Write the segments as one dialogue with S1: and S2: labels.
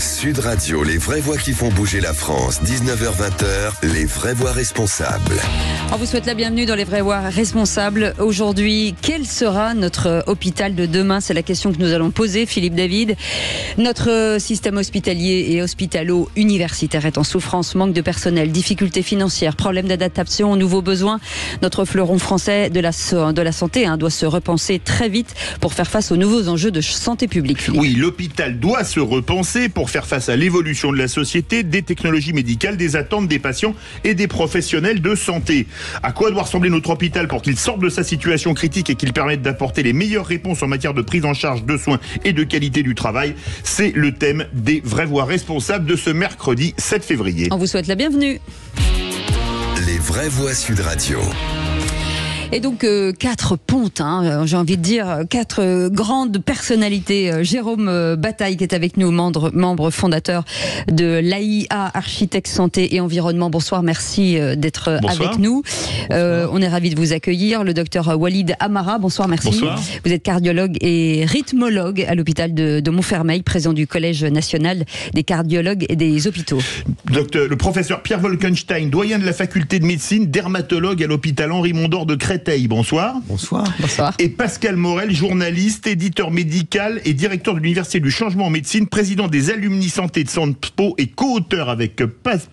S1: Sud Radio, les vraies voix qui font bouger la France. 19h-20h, les vraies voix responsables.
S2: On vous souhaite la bienvenue dans les vraies voix responsables. Aujourd'hui, quel sera notre hôpital de demain? C'est la question que nous allons poser, Philippe David. Notre système hospitalier et hospitalo-universitaire est en souffrance, manque de personnel, difficultés financières, problèmes d'adaptation aux nouveaux besoins. Notre fleuron français de la santé doit se repenser très vite pour faire face aux nouveaux enjeux de santé publique. Philippe.
S3: Oui, l'hôpital doit se repenser pour faire face à l'évolution de la société, des technologies médicales, des attentes des patients et des professionnels de santé. À quoi doit ressembler notre hôpital pour qu'il sorte de sa situation critique et qu'il permette d'apporter les meilleures réponses en matière de prise en charge de soins et de qualité du travail? C'est le thème des vraies voix responsables de ce mercredi 7 février.
S2: On vous souhaite la bienvenue.
S1: Les vraies voix Sud Radio.
S2: Et donc, 4 pontes, j'ai envie de dire, 4 grandes personnalités. Jérôme Bataille, qui est avec nous, membre fondateur de l'AIA, architecte santé et environnement. Bonsoir, merci d'être avec nous. On est ravis de vous accueillir. Le docteur Walid Amara, bonsoir, merci.
S3: Bonsoir.
S2: Vous êtes cardiologue et rythmologue à l'hôpital de Montfermeil, président du Collège national des cardiologues et des hôpitaux.
S3: Le professeur Pierre Wolkenstein, doyen de la faculté de médecine, dermatologue à l'hôpital Henri Mondor de Créteil. Bonsoir.
S4: Bonsoir.
S2: Bonsoir.
S3: Et Pascal Morel, journaliste, éditeur médical et directeur de l'Université du Changement en médecine, président des Alumni Santé de Sciences-Po et co-auteur avec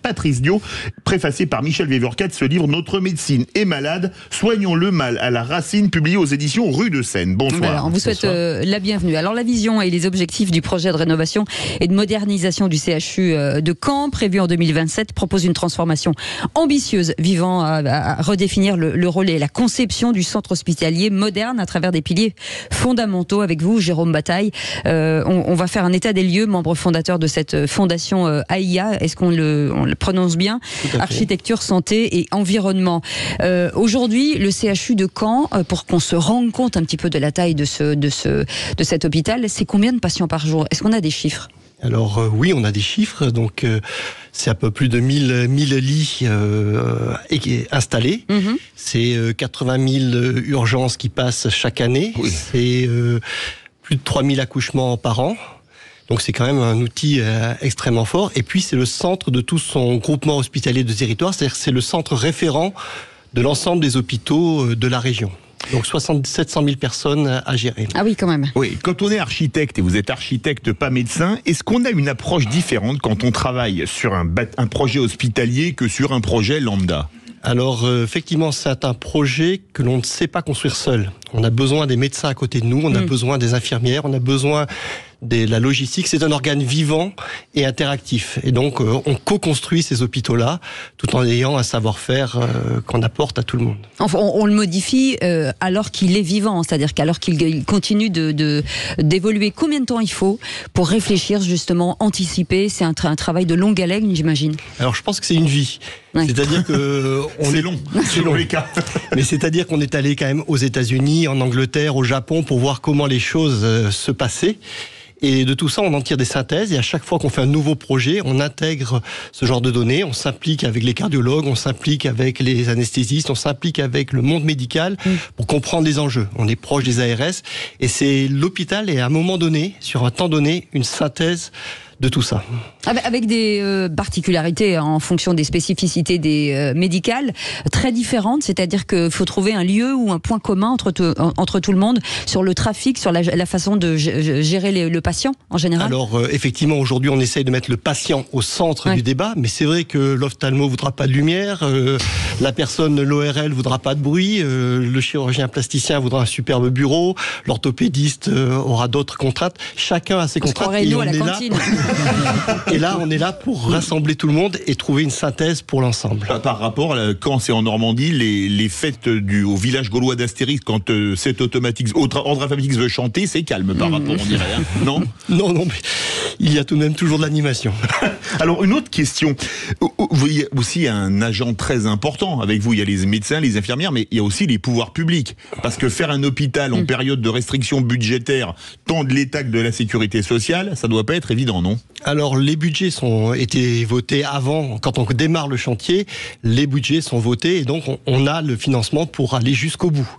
S3: Patrice Dio, préfacé par Michel Weverkat, ce livre Notre médecine est malade, soignons le mal à la racine, publié aux éditions Rue de Seine. Bonsoir.
S2: Voilà, on vous souhaite la bienvenue. Alors la vision et les objectifs du projet de rénovation et de modernisation du CHU de Caen, prévu en 2027, propose une transformation ambitieuse visant à redéfinir le rôle et la conception du centre hospitalier moderne à travers des piliers fondamentaux. Avec vous, Jérôme Bataille, on va faire un état des lieux, membre fondateur de cette fondation AIA. Est-ce qu'on le prononce bien? Architecture, santé et environnement. Aujourd'hui, le CHU de Caen, pour qu'on se rende compte un petit peu de la taille de cet hôpital, c'est combien de patients par jour? Est-ce qu'on a des chiffres?
S4: Alors oui, on a des chiffres, donc c'est un peu plus de 1000 lits installés, c'est 80 000 urgences qui passent chaque année, c'est plus de 3000 accouchements par an. Donc c'est quand même un outil extrêmement fort. Et puis c'est le centre de tout son groupement hospitalier de territoire, c'est-à-dire que c'est le centre référent de l'ensemble des hôpitaux de la région. Donc 700 000 personnes à gérer.
S2: Ah oui, quand même.
S3: Oui, quand on est architecte, et vous êtes architecte, pas médecin, est-ce qu'on a une approche différente quand on travaille sur un projet hospitalier que sur un projet lambda?
S4: Alors effectivement, c'est un projet que l'on ne sait pas construire seul. On a besoin des médecins à côté de nous, on a besoin des infirmières, on a besoin de la logistique. C'est un organe vivant et interactif. Et donc, on co-construit ces hôpitaux-là, tout en ayant un savoir-faire qu'on apporte à tout le monde.
S2: Enfin, on le modifie alors qu'il est vivant, c'est-à-dire qu'alors qu'il continue d'évoluer. Combien de temps il faut pour réfléchir, justement, anticiper? C'est un travail de longue haleine, j'imagine.
S4: Alors, je pense que c'est une vie. Ouais. C'est-à-dire que
S3: c'est long, selon les cas.
S4: Mais c'est-à-dire qu'on est allé quand même aux États-Unis, en Angleterre, au Japon, pour voir comment les choses se passaient. Et de tout ça, on en tire des synthèses. Et à chaque fois qu'on fait un nouveau projet, on intègre ce genre de données. On s'implique avec les cardiologues, on s'implique avec les anesthésistes, on s'implique avec le monde médical pour comprendre les enjeux. On est proche des ARS. Et c'est l'hôpital et à un moment donné, sur un temps donné, une synthèse de tout ça.
S2: Avec des particularités en fonction des spécificités des médicales très différentes, c'est-à-dire qu'il faut trouver un lieu ou un point commun entre tout le monde sur le trafic, sur la façon de gérer le patient en général.
S4: Alors effectivement, aujourd'hui on essaye de mettre le patient au centre du débat, mais c'est vrai que l'ophtalmo voudra pas de lumière, la personne, l'ORL voudra pas de bruit, le chirurgien plasticien voudra un superbe bureau, l'orthopédiste aura d'autres contraintes, chacun a ses contraintes et on est là. Et là, on est là pour rassembler tout le monde et trouver une synthèse pour l'ensemble.
S3: Par rapport, quand c'est en Normandie, les fêtes au village gaulois d'Astérix, quand cet André Famitix veut chanter, c'est calme par rapport, on dirait. Hein, non,
S4: mais il y a tout de même toujours de l'animation.
S3: Alors, une autre question. Vous voyez aussi un agent très important avec vous. Il y a les médecins, les infirmières, mais il y a aussi les pouvoirs publics. Parce que faire un hôpital en période de restriction budgétaire, tant de l'État que de la sécurité sociale, ça doit pas être évident, non?
S4: Alors, les budgets ont été votés avant. Quand on démarre le chantier, les budgets sont votés et donc on a le financement pour aller jusqu'au bout.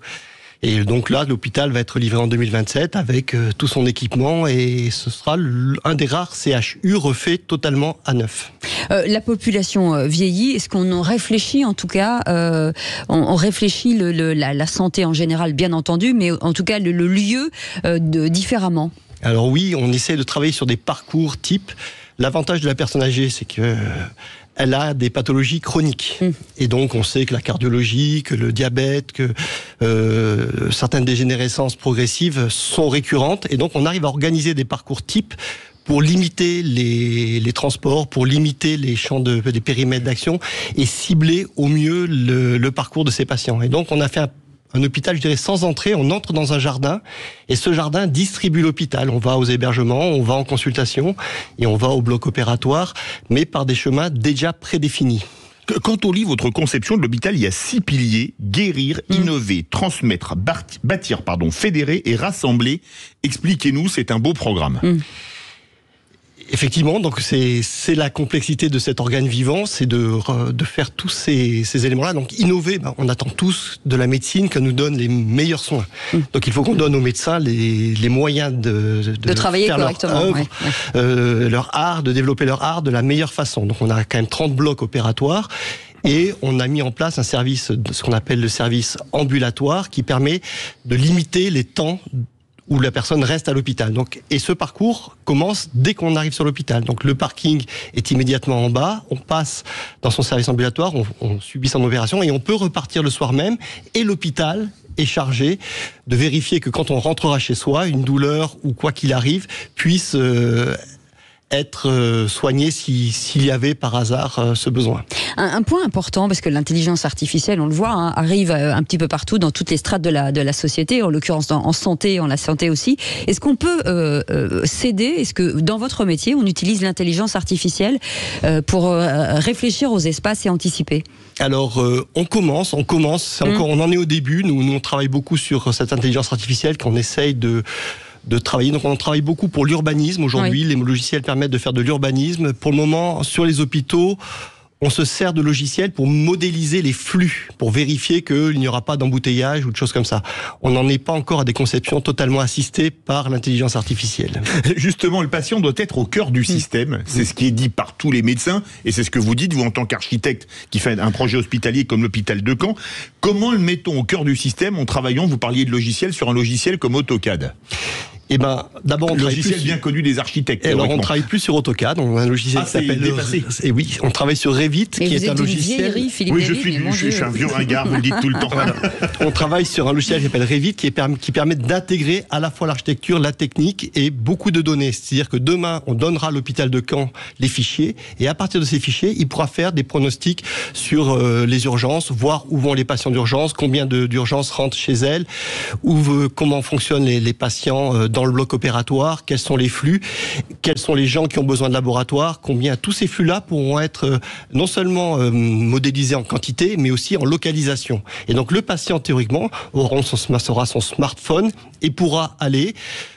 S4: Et donc là, l'hôpital va être livré en 2027 avec tout son équipement et ce sera un des rares CHU refait totalement à neuf.
S2: La population vieillit. Est-ce qu'on en réfléchit, en tout cas, on réfléchit la santé en général, bien entendu, mais en tout cas le lieu différemment? Alors
S4: oui, on essaie de travailler sur des parcours type. L'avantage de la personne âgée, c'est que elle a des pathologies chroniques. Et donc, on sait que la cardiologie, que le diabète, que certaines dégénérescences progressives sont récurrentes. Et donc, on arrive à organiser des parcours types pour limiter les transports, pour limiter les champs des périmètres d'action et cibler au mieux le parcours de ces patients. Et donc, on a fait un hôpital, je dirais, sans entrée. On entre dans un jardin et ce jardin distribue l'hôpital. On va aux hébergements, on va en consultation et on va au bloc opératoire, mais par des chemins déjà prédéfinis.
S3: Quand on lit votre conception de l'hôpital, il y a 6 piliers: guérir, innover, transmettre, bâtir, fédérer et rassembler. Expliquez-nous, c'est un beau programme.
S4: Effectivement, donc c'est la complexité de cet organe vivant, c'est de faire tous ces éléments-là. Donc innover, on attend tous de la médecine qu'elle nous donne les meilleurs soins. Donc il faut qu'on donne aux médecins les moyens de
S2: travailler
S4: faire
S2: correctement,
S4: leur œuvre, leur art, de développer leur art de la meilleure façon. Donc on a quand même 30 blocs opératoires. Et on a mis en place un service, ce qu'on appelle le service ambulatoire, qui permet de limiter les temps où la personne reste à l'hôpital. Donc, et ce parcours commence dès qu'on arrive sur l'hôpital. Donc le parking est immédiatement en bas, on passe dans son service ambulatoire, on subit son opération et on peut repartir le soir même. Et l'hôpital est chargé de vérifier que quand on rentrera chez soi, une douleur ou quoi qu'il arrive puisse être soigné s'il y avait par hasard ce besoin.
S2: Un point important, parce que l'intelligence artificielle, on le voit, arrive un petit peu partout dans toutes les strates de la société, en l'occurrence en santé, en la santé aussi. Est-ce qu'on peut s'aider? Est-ce que dans votre métier, on utilise l'intelligence artificielle pour réfléchir aux espaces et anticiper?
S4: Alors, on commence, on en est au début. Nous, on travaille beaucoup sur cette intelligence artificielle qu'on essaye de travailler. Donc on travaille beaucoup pour l'urbanisme aujourd'hui. Les logiciels permettent de faire de l'urbanisme. Pour le moment, sur les hôpitaux, on se sert de logiciels pour modéliser les flux, pour vérifier qu'il n'y aura pas d'embouteillage ou de choses comme ça. On n'en est pas encore à des conceptions totalement assistées par l'intelligence artificielle.
S3: Justement, le patient doit être au cœur du système. C'est ce qui est dit par tous les médecins et c'est ce que vous dites, vous, en tant qu'architecte qui fait un projet hospitalier comme l'hôpital de Caen. Comment le mettons au cœur du système en travaillant, vous parliez de logiciel, sur un logiciel comme AutoCAD?
S4: D'abord, on
S3: logiciel bien connu des architectes.
S4: Alors, on travaille plus sur AutoCAD. On a un logiciel qui s'appelle
S3: et
S4: oui, on travaille sur Revit, qui est un logiciel.
S3: Oui, je suis un vieux ringard, vous le dites tout le temps.
S4: Voilà. On travaille sur un logiciel qui s'appelle Revit, qui permet d'intégrer à la fois l'architecture, la technique et beaucoup de données. C'est-à-dire que demain, on donnera à l'hôpital de Caen les fichiers, et à partir de ces fichiers, il pourra faire des pronostics sur les urgences, voir où vont les patients d'urgence, combien d'urgences rentrent chez elles, comment fonctionnent les patients dans le bloc opératoire, quels sont les flux, quels sont les gens qui ont besoin de laboratoire, combien tous ces flux-là pourront être non seulement modélisés en quantité, mais aussi en localisation. Et donc le patient, théoriquement, aura son smartphone et pourra aller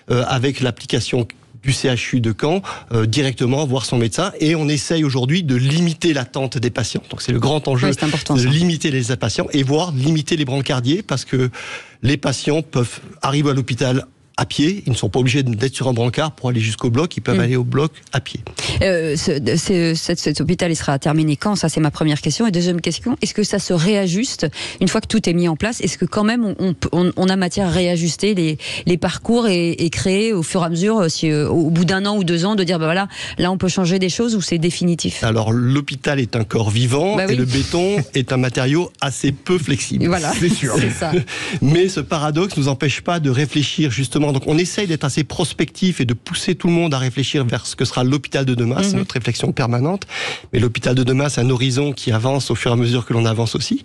S4: avec l'application du CHU de Caen, directement voir son médecin. Et on essaye aujourd'hui de limiter l'attente des patients. Donc c'est le grand enjeu, de limiter les patients et limiter les brancardiers, parce que les patients peuvent arriver à l'hôpital à pied, ils ne sont pas obligés d'être sur un brancard pour aller jusqu'au bloc, ils peuvent aller au bloc à pied.
S2: Cet hôpital, il sera terminé quand? Ça, c'est ma première question. Et deuxième question, est-ce que ça se réajuste une fois que tout est mis en place? Est-ce que quand même on a matière à réajuster les parcours et créer au fur et à mesure, au bout d'un an ou 2 ans, de dire voilà, là on peut changer des choses, ou c'est définitif?
S4: Alors l'hôpital est un corps vivant et le béton est un matériau assez peu flexible.
S2: Voilà,
S3: c'est sûr.
S2: C'est ça.
S4: Mais ce paradoxe nous empêche pas de réfléchir justement. Donc on essaye d'être assez prospectif et de pousser tout le monde à réfléchir vers ce que sera l'hôpital de demain. C'est notre réflexion permanente. Mais l'hôpital de demain, c'est un horizon qui avance au fur et à mesure que l'on avance aussi.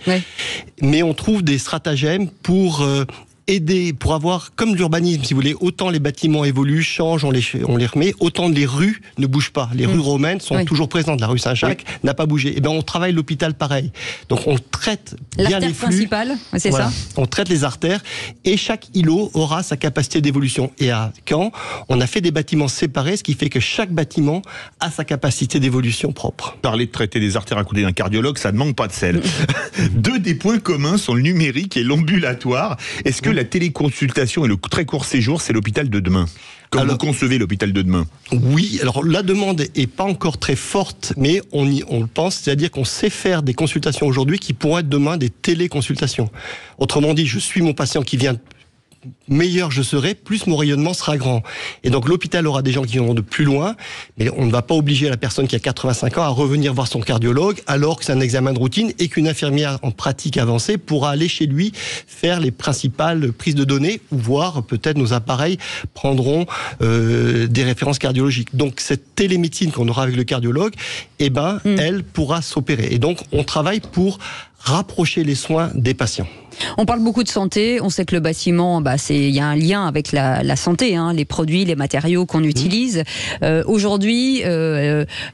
S4: Mais on trouve des stratagèmes pour aider, pour avoir, comme l'urbanisme, si vous voulez, autant les bâtiments évoluent, changent, on les remet, autant les rues ne bougent pas. Les rues romaines sont toujours présentes. La rue Saint-Jacques n'a pas bougé. Et on travaille l'hôpital pareil. Donc on traite bien les flux.
S2: L'artère principale, c'est ça.
S4: On traite les artères et chaque îlot aura sa capacité d'évolution. Et à Caen, on a fait des bâtiments séparés, ce qui fait que chaque bâtiment a sa capacité d'évolution propre.
S3: Parler de traiter des artères à côté d'un cardiologue, ça ne manque pas de sel. 2 des points communs sont le numérique et l'ambulatoire. Est-ce que la téléconsultation et le très court séjour, c'est l'hôpital de demain? Vous concevez l'hôpital de demain?
S4: Oui, alors la demande est pas encore très forte, mais on le pense, c'est-à-dire qu'on sait faire des consultations aujourd'hui qui pourront être demain des téléconsultations. Autrement dit, je suis mon patient qui vient, meilleur je serai, plus mon rayonnement sera grand. Et donc l'hôpital aura des gens qui viendront de plus loin, mais on ne va pas obliger la personne qui a 85 ans à revenir voir son cardiologue alors que c'est un examen de routine et qu'une infirmière en pratique avancée pourra aller chez lui faire les principales prises de données ou voir peut-être nos appareils prendront des références cardiologiques. Donc cette télémédecine qu'on aura avec le cardiologue, elle pourra s'opérer. Et donc on travaille pour rapprocher les soins des patients.
S2: On parle beaucoup de santé, on sait que le bâtiment, il y a un lien avec la santé, les produits, les matériaux qu'on utilise. Aujourd'hui,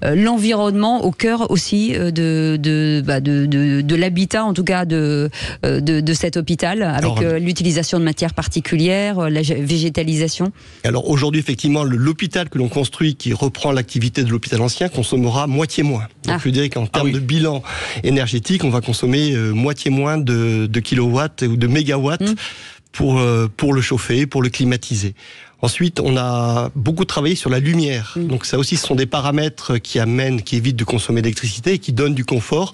S2: l'environnement au cœur aussi de l'habitat, en tout cas de cet hôpital, avec l'utilisation de matières particulières, la végétalisation. Alors aujourd'hui, effectivement, l'hôpital que l'on construit, qui reprend l'activité de l'hôpital ancien, consommera moitié moins. Donc je dirais qu'en termes de bilan énergétique, on va consommer moitié moins de kilowatts ou de mégawatts pour le chauffer, pour le climatiser. Ensuite, on a beaucoup travaillé sur la lumière. Donc ça aussi, ce sont des paramètres qui évitent de consommer d'électricité et qui donnent du confort.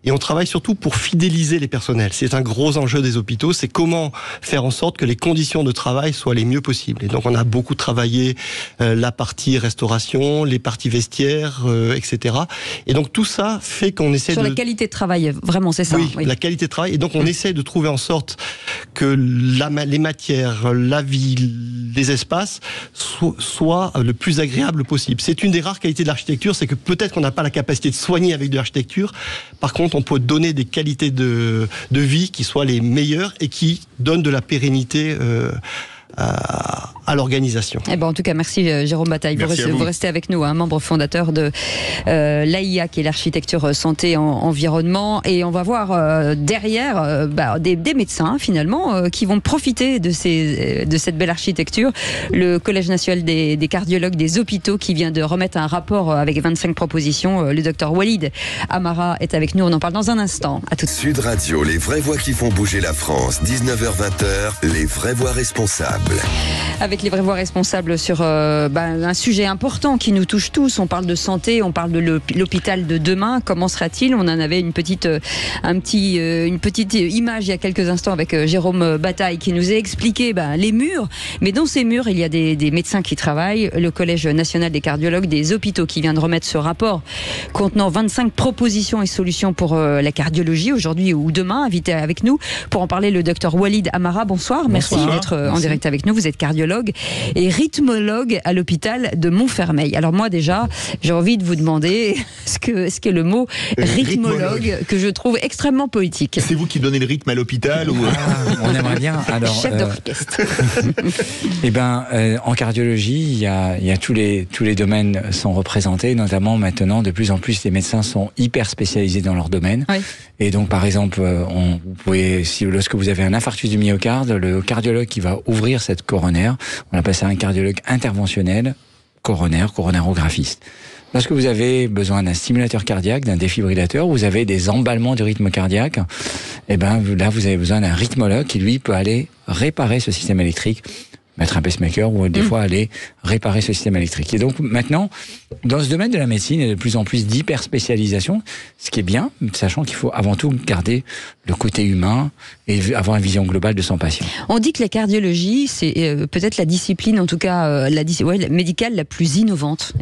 S2: Et on travaille surtout pour fidéliser les personnels. C'est un gros enjeu des hôpitaux, c'est comment faire en sorte que les conditions de travail soient les mieux possibles. Et donc on a beaucoup travaillé la partie restauration, les parties vestiaires, etc. Et donc tout ça fait qu'on essaie sur la qualité de travail, vraiment, c'est ça.
S4: Oui, la qualité de travail. Et donc on essaie de trouver en sorte que les matières, la vie, les espaces soient le plus agréables possible. C'est une des rares qualités de l'architecture, c'est que peut-être qu'on n'a pas la capacité de soigner avec de l'architecture. Par contre, on peut donner des qualités de vie qui soient les meilleures et qui donnent de la pérennité à l'organisation.
S2: En tout cas, merci Jérôme Bataille. Vous restez avec nous, membre fondateur de l'AIA, qui est l'architecture santé environnement. Et on va voir derrière des médecins, finalement, qui vont profiter de cette belle architecture. Le Collège national des cardiologues des hôpitaux, qui vient de remettre un rapport avec 25 propositions. Le docteur Walid Amara est avec nous. On en parle dans un instant. À tout de suite.
S1: Sud Radio, les vraies voix qui font bouger la France. 19h-20h, les vraies voix responsables.
S2: Avec les vraies voix responsables sur un sujet important qui nous touche tous. On parle de santé, on parle de l'hôpital de demain. Comment sera-t-il? On en avait une petite image il y a quelques instants avec Jérôme Bataille qui nous a expliqué les murs. Mais dans ces murs, il y a des médecins qui travaillent. Le Collège national des cardiologues des hôpitaux qui vient de remettre ce rapport contenant 25 propositions et solutions pour la cardiologie aujourd'hui ou demain. Invité avec nous pour en parler le docteur Walid Amara. Bonsoir. Merci d'être en direct avec nous. Vous êtes cardiologue et rythmologue à l'hôpital de Montfermeil. Alors moi déjà, j'ai envie de vous demander ce qu'est le mot rythmologue, que je trouve extrêmement poétique.
S3: C'est vous qui donnez le rythme à l'hôpital ou...
S5: On aimerait bien. Alors,
S2: chef d'orchestre.
S5: En cardiologie, il y a tous les domaines sont représentés, notamment maintenant de plus en plus les médecins sont hyper spécialisés dans leur domaine. Oui. Et donc par exemple, vous pouvez, lorsque vous avez un infarctus du myocarde, le cardiologue qui va ouvrir cette coronaire, on appelle ça un cardiologue interventionnel coronarographiste. Lorsque vous avez besoin d'un stimulateur cardiaque, d'un défibrillateur, vous avez des emballements du rythme cardiaque, là vous avez besoin d'un rythmologue qui lui peut aller réparer ce système électrique, mettre un pacemaker ou des fois aller réparer ce système électrique. Et donc maintenant, dans ce domaine de la médecine, il y a de plus en plus d'hyper-spécialisation, ce qui est bien, sachant qu'il faut avant tout garder le côté humain et avoir une vision globale de son patient.
S2: On dit que la cardiologie, c'est peut-être la discipline, en tout cas la médicale la plus innovante.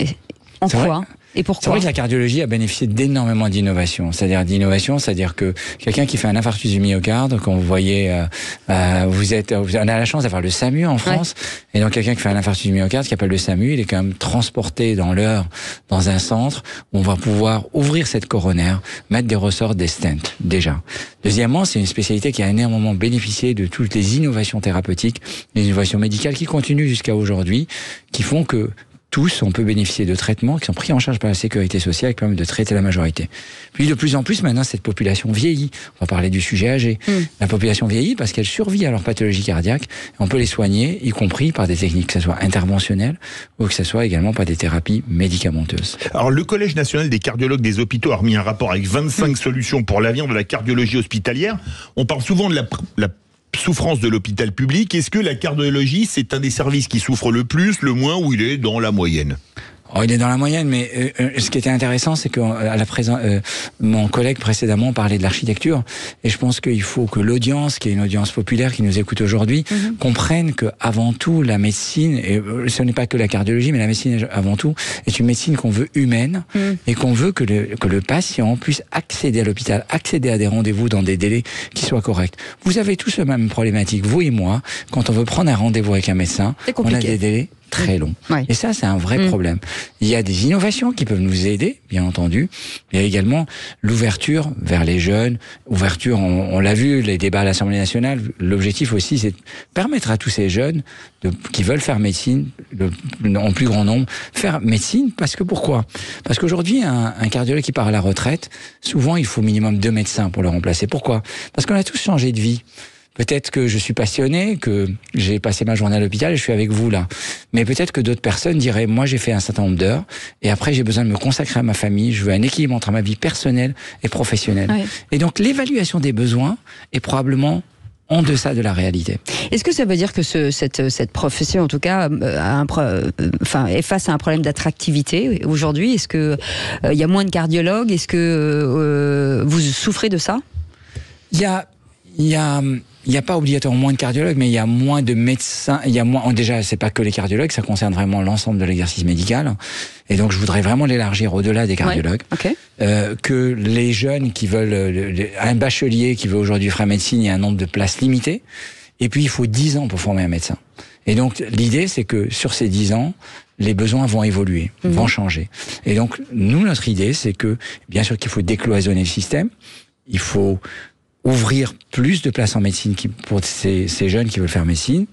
S2: En quoi ? Et pourquoi ?
S5: C'est vrai que la cardiologie a bénéficié d'énormément d'innovations. C'est-à-dire que quelqu'un qui fait un infarctus du myocarde, quand vous voyez, on a la chance d'avoir le SAMU en France, et donc quelqu'un qui fait un infarctus du myocarde, qui appelle le SAMU, il est quand même transporté dans l'heure dans un centre où on va pouvoir ouvrir cette coronaire, mettre des ressorts, des stents, déjà. Deuxièmement, c'est une spécialité qui a énormément bénéficié de toutes les innovations thérapeutiques, les innovations médicales qui continuent jusqu'à aujourd'hui, qui font que tous, on peut bénéficier de traitements qui sont pris en charge par la sécurité sociale et qui permettent de traiter la majorité. Puis de plus en plus, maintenant, cette population vieillit. On va parler du sujet âgé. La population vieillit parce qu'elle survit à leur pathologie cardiaque. On peut les soigner, y compris par des techniques, que ce soit interventionnelles ou que ce soit également par des thérapies médicamenteuses.
S3: Alors, le Collège national des cardiologues des hôpitaux a remis un rapport avec 25 solutions pour l'avenir de la cardiologie hospitalière. On parle souvent de la souffrances de l'hôpital public. Est-ce que la cardiologie, c'est un des services qui souffre le plus, le moins, ou il est dans la moyenne ?
S5: Oh, il est dans la moyenne, mais ce qui était intéressant, c'est que mon collègue précédemment parlait de l'architecture, et je pense qu'il faut que l'audience, qui est une audience populaire qui nous écoute aujourd'hui, comprenne que avant tout la médecine, et ce n'est pas que la cardiologie, mais la médecine avant tout est une médecine qu'on veut humaine, et qu'on veut que le patient puisse accéder à l'hôpital, accéder à des rendez-vous dans des délais qui soient corrects. Vous avez tous la même problématique, vous et moi, quand on veut prendre un rendez-vous avec un médecin, on a des délais très long. Ouais. Et ça, c'est un vrai problème. Il y a des innovations qui peuvent nous aider, bien entendu. Il y a également l'ouverture vers les jeunes. Ouverture, on l'a vu, les débats à l'Assemblée nationale. L'objectif aussi, c'est de permettre à tous ces jeunes qui veulent faire médecine, en plus grand nombre, faire médecine. Parce que pourquoi ? Parce qu'aujourd'hui, un cardiologue qui part à la retraite, souvent, il faut minimum 2 médecins pour le remplacer. Pourquoi ? Parce qu'on a tous changé de vie. Peut-être que je suis passionné, que j'ai passé ma journée à l'hôpital et je suis avec vous là. Mais peut-être que d'autres personnes diraient, moi j'ai fait un certain nombre d'heures et après j'ai besoin de me consacrer à ma famille, je veux un équilibre entre ma vie personnelle et professionnelle. Oui. Et donc l'évaluation des besoins est probablement en deçà de la réalité.
S2: Est-ce que ça veut dire que cette profession, en tout cas, est face à un problème d'attractivité aujourd'hui ? Est-ce que il y a moins de cardiologues ? Est-ce que vous souffrez de ça ?
S5: Il n'y a pas obligatoirement moins de cardiologues, mais il y a moins de médecins. Il y a moins. Déjà, c'est pas que les cardiologues, ça concerne vraiment l'ensemble de l'exercice médical. Et donc, je voudrais vraiment l'élargir au-delà des cardiologues. Ouais, okay. Que les jeunes qui veulent, un bachelier qui veut aujourd'hui faire médecine, il y a un nombre de places limité. Et puis, il faut 10 ans pour former un médecin. Et donc, l'idée, c'est que sur ces 10 ans, les besoins vont évoluer, vont changer. Et donc, nous, notre idée, c'est que, bien sûr qu'il faut décloisonner le système. Il faut ouvrir plus de places en médecine pour ces jeunes qui veulent faire médecine.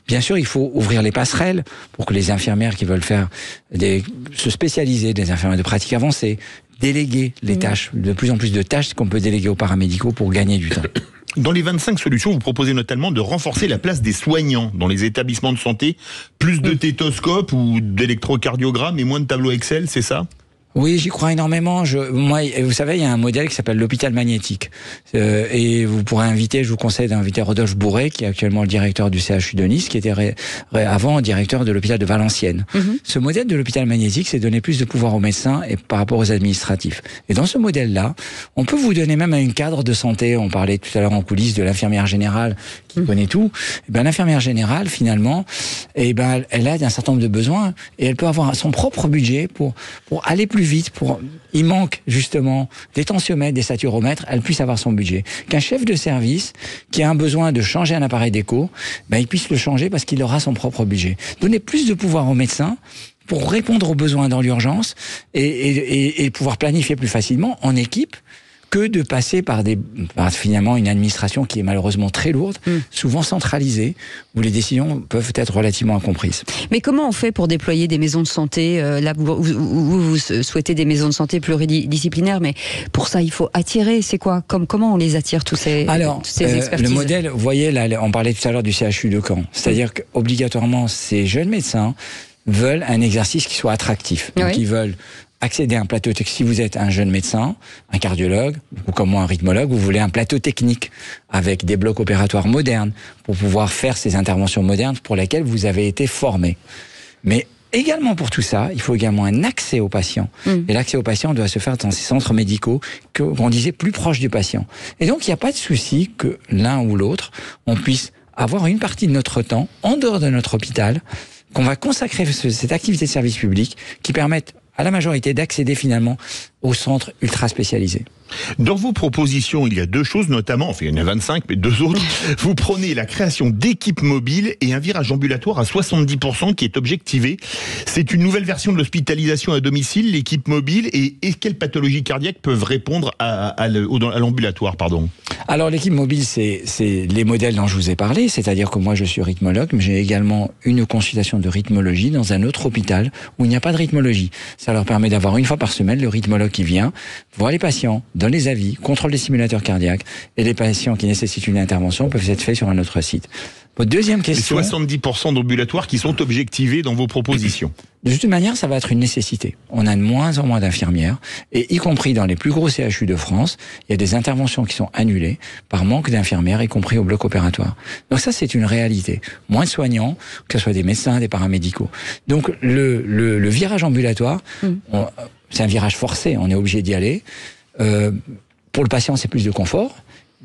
S5: Bien sûr, il faut ouvrir les passerelles pour que les infirmières qui veulent se spécialiser, des infirmières de pratique avancée, déléguer les tâches, de plus en plus de tâches qu'on peut déléguer aux paramédicaux pour gagner du temps.
S3: Dans les 25 solutions, vous proposez notamment de renforcer la place des soignants dans les établissements de santé, plus de tétoscopes ou d'électrocardiogramme et moins de tableaux Excel, c'est ça ?
S5: Oui, j'y crois énormément. Moi, vous savez, il y a un modèle qui s'appelle l'hôpital magnétique. Et vous pourrez inviter, je vous conseille d'inviter Rodolphe Bourret, qui est actuellement le directeur du CHU de Nice, qui était avant directeur de l'hôpital de Valenciennes. Ce modèle de l'hôpital magnétique, c'est donner plus de pouvoir aux médecins et par rapport aux administratifs. Et dans ce modèle-là, on peut vous donner même un cadre de santé. On parlait tout à l'heure en coulisses de l'infirmière générale qui connaît tout. Et ben, l'infirmière générale, finalement, elle a un certain nombre de besoins et elle peut avoir son propre budget pour aller plus vite, il manque justement des tensiomètres, des saturomètres, elle puisse avoir son budget. Qu'un chef de service qui a un besoin de changer un appareil d'écho, il puisse le changer parce qu'il aura son propre budget. Donner plus de pouvoir aux médecins pour répondre aux besoins dans l'urgence et pouvoir planifier plus facilement en équipe que de passer par finalement une administration qui est malheureusement très lourde, souvent centralisée, où les décisions peuvent être relativement incomprises.
S2: Mais comment on fait pour déployer des maisons de santé là, vous souhaitez des maisons de santé pluridisciplinaires, mais pour ça, il faut attirer. C'est quoi ? Comment on les attire, tous ces expertises ?
S5: Le modèle, vous voyez, là, on parlait tout à l'heure du CHU de Caen. C'est-à-dire qu'obligatoirement, ces jeunes médecins veulent un exercice qui soit attractif. Donc, ils veulent accéder à un plateau technique. Si vous êtes un jeune médecin, un cardiologue, ou comme moi un rythmologue, vous voulez un plateau technique avec des blocs opératoires modernes pour pouvoir faire ces interventions modernes pour lesquelles vous avez été formé. Mais également pour tout ça, il faut également un accès aux patients. Et l'accès aux patients doit se faire dans ces centres médicaux qu'on disait plus proches du patient. Et donc, il n'y a pas de souci que l'un ou l'autre, on puisse avoir une partie de notre temps en dehors de notre hôpital, qu'on va consacrer cette activité de service public qui permette à la majorité d'accéder finalement aux centres ultra spécialisés.
S3: Dans vos propositions, il y a 2 choses notamment, enfin il y en a 25, mais 2 autres. Vous prenez la création d'équipes mobiles et un virage ambulatoire à 70% qui est objectivé. C'est une nouvelle version de l'hospitalisation à domicile, l'équipe mobile, et quelles pathologies cardiaques peuvent répondre à l'ambulatoire, pardon ?
S5: Alors l'équipe mobile, c'est les modèles dont je vous ai parlé, c'est-à-dire que moi je suis rythmologue, mais j'ai également une consultation de rythmologie dans un autre hôpital où il n'y a pas de rythmologie. Ça leur permet d'avoir une fois par semaine le rythmologue cardiologue qui vient, voit les patients, donne les avis, contrôle des simulateurs cardiaques, et les patients qui nécessitent une intervention peuvent être faits sur un autre site. Votre deuxième question...
S3: Les 70% d'ambulatoires qui sont objectivés dans vos propositions.
S5: De toute manière, ça va être une nécessité. On a de moins en moins d'infirmières, et y compris dans les plus gros CHU de France, il y a des interventions qui sont annulées par manque d'infirmières, y compris au bloc opératoire. Donc ça, c'est une réalité. Moins de soignants, que ce soit des médecins, des paramédicaux. Donc le virage ambulatoire, c'est un virage forcé, on est obligé d'y aller. Pour le patient, c'est plus de confort.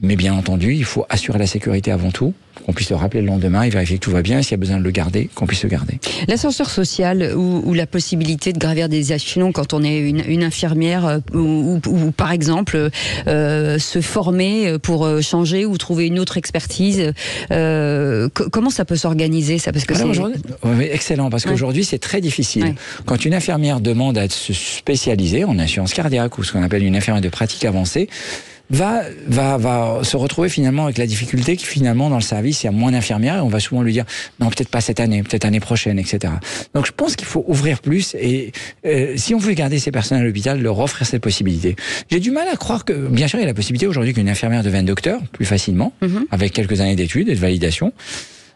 S5: Mais bien entendu, il faut assurer la sécurité avant tout, qu'on puisse le rappeler le lendemain et vérifier que tout va bien, et s'il y a besoin de le garder, qu'on puisse le garder.
S2: L'ascenseur social ou la possibilité de gravir des échelons quand on est une infirmière ou par exemple se former pour changer ou trouver une autre expertise, comment ça peut s'organiser ça? Parce que
S5: oui, excellent, parce qu'aujourd'hui c'est très difficile. Ouais. Quand une infirmière demande à se spécialiser en assurance cardiaque ou ce qu'on appelle une infirmière de pratique avancée, va se retrouver finalement avec la difficulté que finalement dans le service il y a moins d'infirmières et on va souvent lui dire non, peut-être pas cette année, peut-être l'année prochaine, etc. Donc je pense qu'il faut ouvrir plus et si on veut garder ces personnes à l'hôpital, leur offrir cette possibilité. J'ai du mal à croire que, bien sûr il y a la possibilité aujourd'hui qu'une infirmière devienne docteur plus facilement, avec quelques années d'études et de validation.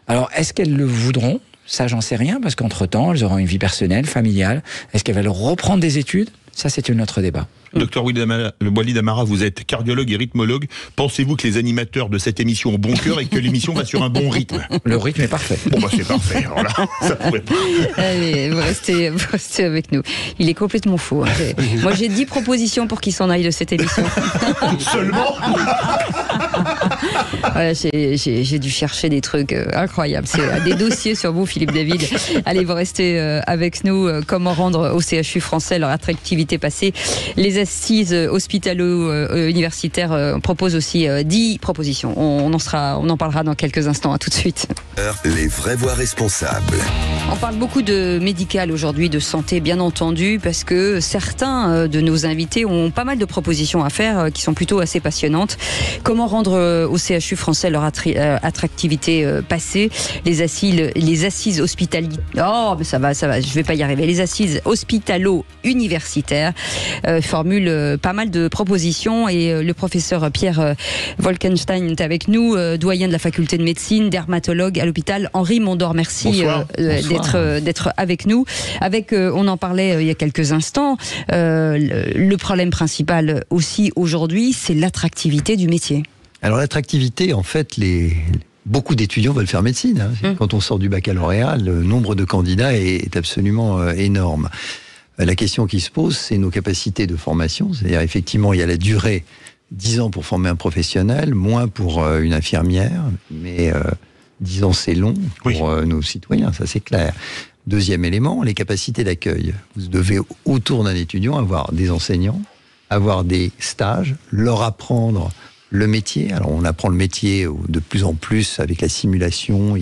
S5: Alors est-ce qu'elles le voudront? Ça j'en sais rien, parce qu'entre-temps elles auront une vie personnelle, familiale. Est-ce qu'elles veulent reprendre des études? Ça c'est un autre débat.
S3: Docteur Walid Amara, vous êtes cardiologue et rythmologue. Pensez-vous que les animateurs de cette émission ont bon cœur et que l'émission va sur un bon rythme?
S5: Le rythme est parfait.
S3: Bon, c'est parfait. Alors là, ça pourrait pas.
S2: Allez, vous restez avec nous. Il est complètement faux. Moi, j'ai 10 propositions pour qu'il s'en aille de cette émission.
S3: Seulement
S2: voilà, j'ai dû chercher des trucs incroyables. C'est des dossiers sur vous, Philippe David. Allez, vous restez avec nous. Comment rendre au CHU français leur attractivité passée? Les assises hospitalo-universitaires proposent aussi 10 propositions. On en parlera dans quelques instants. À tout de suite.
S1: Les vraies voix responsables.
S2: On parle beaucoup de médical aujourd'hui, de santé bien entendu, parce que certains de nos invités ont pas mal de propositions à faire qui sont plutôt assez passionnantes. Comment rendre au CHU français leur attractivité passée? Les assises hospitalières. Oh, mais ça va, je vais pas y arriver. Les assises hospitalo-universitaires formulent pas mal de propositions et le professeur Pierre Wolkenstein est avec nous, doyen de la faculté de médecine, dermatologue à l'hôpital Henri Mondor. Merci d'être avec nous. On en parlait il y a quelques instants, le problème principal aussi aujourd'hui, c'est l'attractivité du métier.
S6: Alors l'attractivité, en fait, beaucoup d'étudiants veulent faire médecine. Quand on sort du baccalauréat, le nombre de candidats est absolument énorme. La question qui se pose, c'est nos capacités de formation. C'est-à-dire, effectivement, il y a la durée, 10 ans pour former un professionnel, moins pour une infirmière, mais 10 ans, c'est long pour nos citoyens, ça c'est clair. Deuxième élément, les capacités d'accueil. Vous devez, autour d'un étudiant, avoir des enseignants, avoir des stages, leur apprendre le métier. Alors, on apprend le métier de plus en plus avec la simulation.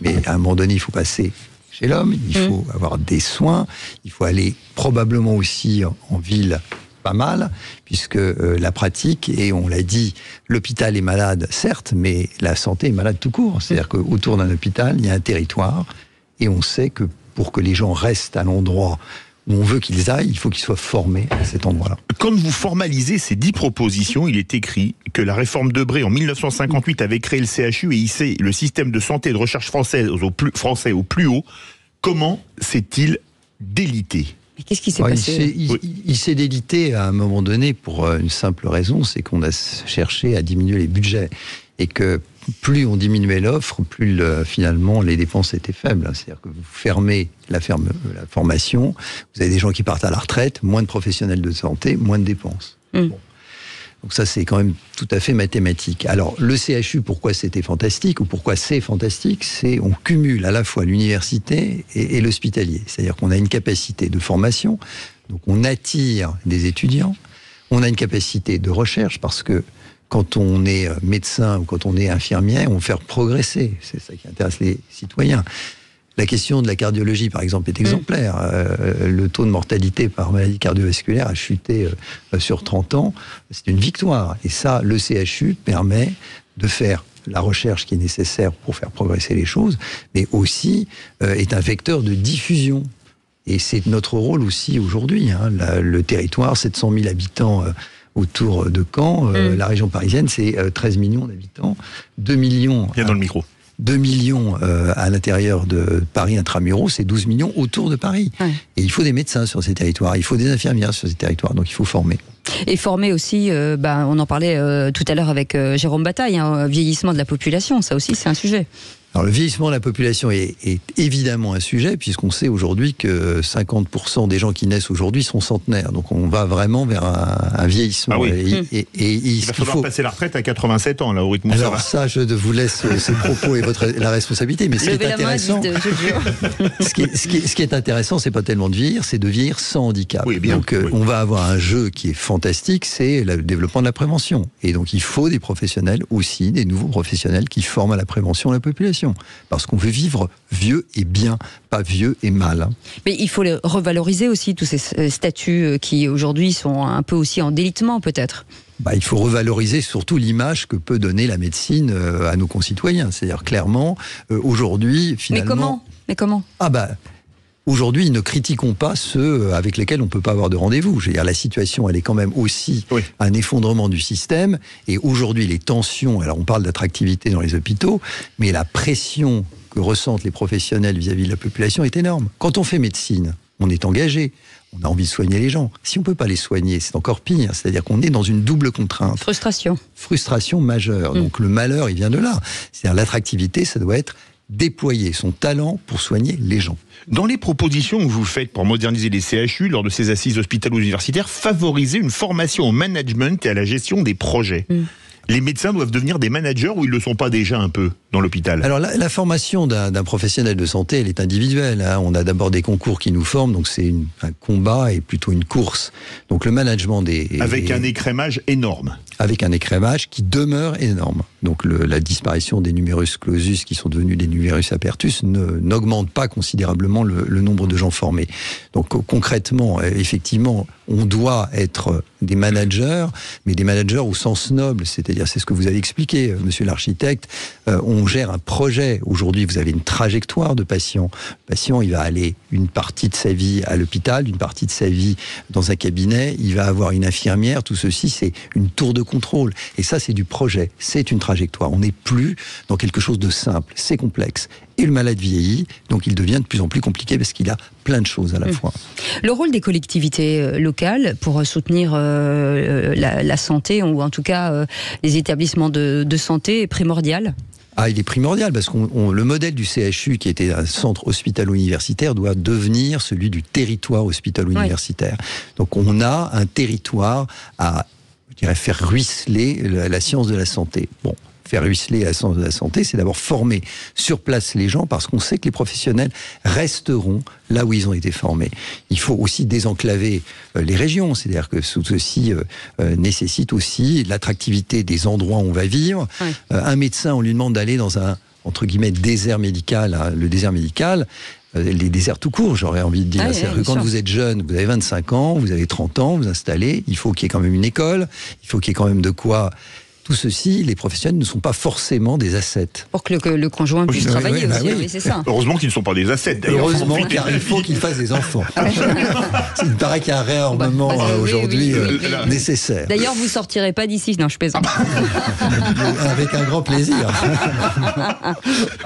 S6: Mais à un moment donné, il faut passer chez l'homme, il faut avoir des soins, il faut aller probablement aussi en ville pas mal, puisque la pratique, et on l'a dit, l'hôpital est malade, certes, mais la santé est malade tout court. C'est-à-dire qu'autour d'un hôpital, il y a un territoire, et on sait que pour que les gens restent à l'endroit où on veut qu'ils aillent, il faut qu'ils soient formés à cet endroit-là. Quand
S3: vous formalisez ces 10 propositions, il est écrit que la réforme Debré en 1958 avait créé le CHU et hissé le système de santé et de recherche français au plus haut. Comment s'est-il délité?
S2: Mais qu'est-ce qui s'est passé?
S6: Il s'est délité à un moment donné pour une simple raison, c'est qu'on a cherché à diminuer les budgets. Et que plus on diminuait l'offre, plus finalement les dépenses étaient faibles. C'est-à-dire que vous fermez la formation, vous avez des gens qui partent à la retraite, moins de professionnels de santé, moins de dépenses. Bon. Donc ça, c'est quand même tout à fait mathématique. Alors, le CHU, pourquoi c'était fantastique, ou pourquoi c'est fantastique, c'est on cumule à la fois l'université et l'hospitalier. C'est-à-dire qu'on a une capacité de formation, donc on attire des étudiants, on a une capacité de recherche, parce que quand on est médecin ou quand on est infirmière, on veut faire progresser. C'est ça qui intéresse les citoyens. La question de la cardiologie, par exemple, est exemplaire. Le taux de mortalité par maladie cardiovasculaire a chuté sur 30 ans. C'est une victoire. Et ça, le CHU permet de faire la recherche qui est nécessaire pour faire progresser les choses, mais aussi est un vecteur de diffusion. Et c'est notre rôle aussi aujourd'hui. Le territoire, 700 000 habitants autour de Caen. La région parisienne, c'est 13 millions d'habitants. 2 millions...
S3: Bien dans le micro.
S6: 2 millions à l'intérieur de Paris intramuros, c'est 12 millions autour de Paris. Ouais. Et il faut des médecins sur ces territoires, il faut des infirmières sur ces territoires, donc il faut former.
S2: Et former aussi, on en parlait tout à l'heure avec Jérôme Bataille, vieillissement de la population, ça aussi c'est un sujet.
S6: Alors le vieillissement de la population est évidemment un sujet, puisqu'on sait aujourd'hui que 50% des gens qui naissent aujourd'hui sont centenaires. Donc on va vraiment vers un vieillissement.
S3: Ah oui. Il va falloir passer la retraite à 87 ans, là, au rythme.
S6: Alors ça, je vous laisse ces propos et la responsabilité. Mais ce qui est intéressant, ce qui est intéressant, c'est pas tellement de vieillir, c'est de vieillir sans handicap.
S3: Oui, bien,
S6: donc on va avoir un jeu qui est fantastique, c'est le développement de la prévention. Et donc il faut des professionnels aussi, des nouveaux professionnels qui forment à la prévention de la population. Parce qu'on veut vivre vieux et bien, pas vieux et mal.
S2: Mais il faut revaloriser aussi tous ces statuts qui aujourd'hui sont un peu aussi en délitement peut-être.
S6: Il faut revaloriser surtout l'image que peut donner la médecine à nos concitoyens. C'est-à-dire clairement, aujourd'hui, finalement...
S2: Mais comment
S6: Aujourd'hui, ne critiquons pas ceux avec lesquels on ne peut pas avoir de rendez-vous. Je veux dire, la situation, elle est quand même aussi un effondrement du système. Et aujourd'hui, les tensions, alors on parle d'attractivité dans les hôpitaux, mais la pression que ressentent les professionnels vis-à-vis de la population est énorme. Quand on fait médecine, on est engagé, on a envie de soigner les gens. Si on ne peut pas les soigner, c'est encore pire. C'est-à-dire qu'on est dans une double contrainte. Frustration majeure. Donc le malheur, il vient de là. C'est-à-dire l'attractivité, ça doit être déployer son talent pour soigner les gens.
S3: Dans les propositions que vous faites pour moderniser les CHU lors de ces assises hospitalo-universitaires, favoriser une formation au management et à la gestion des projets. Les médecins doivent devenir des managers ou ils ne le sont pas déjà un peu dans l'hôpital?
S6: Alors la formation d'un professionnel de santé, elle est individuelle. On a d'abord des concours qui nous forment, donc c'est un combat et plutôt une course. Donc le management
S3: Avec un écrémage énorme.
S6: Avec un écrémage qui demeure énorme. Donc la disparition des numerus clausus qui sont devenus des numerus apertus n'augmente pas considérablement le nombre de gens formés. Donc concrètement, effectivement, on doit être des managers, mais des managers au sens noble, c'est-à-dire, c'est ce que vous avez expliqué, monsieur l'architecte, on gère un projet. Aujourd'hui, vous avez une trajectoire de patient. Le patient, il va aller une partie de sa vie à l'hôpital, une partie de sa vie dans un cabinet, il va avoir une infirmière, tout ceci, c'est une tour de contrôle. Et ça, c'est du projet, c'est une trajectoire. On n'est plus dans quelque chose de simple, c'est complexe. Et le malade vieillit, donc il devient de plus en plus compliqué parce qu'il a plein de choses à la fois.
S2: Le rôle des collectivités locales pour soutenir la santé, ou en tout cas les établissements de santé, est primordial?
S6: Il est primordial parce que le modèle du CHU, qui était un centre hospitalo-universitaire, doit devenir celui du territoire hospitalo-universitaire. Donc on a un territoire à, faire ruisseler la science de la santé. Faire ruisseler la science de la santé, c'est d'abord former sur place les gens, parce qu'on sait que les professionnels resteront là où ils ont été formés. Il faut aussi désenclaver les régions, c'est-à-dire que ceci nécessite aussi l'attractivité des endroits où on va vivre. Un médecin, on lui demande d'aller dans un, entre guillemets, désert médical. Le désert médical, les déserts tout court, j'aurais envie de dire. C'est-à-dire que quand vous êtes jeune, vous avez 25 ans, vous avez 30 ans, vous installez, il faut qu'il y ait quand même une école, il faut qu'il y ait quand même de quoi... Tout ceci, les professionnels ne sont pas forcément des assets.
S2: Pour que le conjoint puisse travailler aussi, c'est ça.
S3: Heureusement qu'ils ne sont pas des assets, d'ailleurs.
S6: Heureusement, car il faut qu'ils fassent des enfants. Il paraît qu'il y a un réarmement aujourd'hui nécessaire.
S2: D'ailleurs, vous ne sortirez pas d'ici. Non, je plaisante.
S6: Avec un grand plaisir.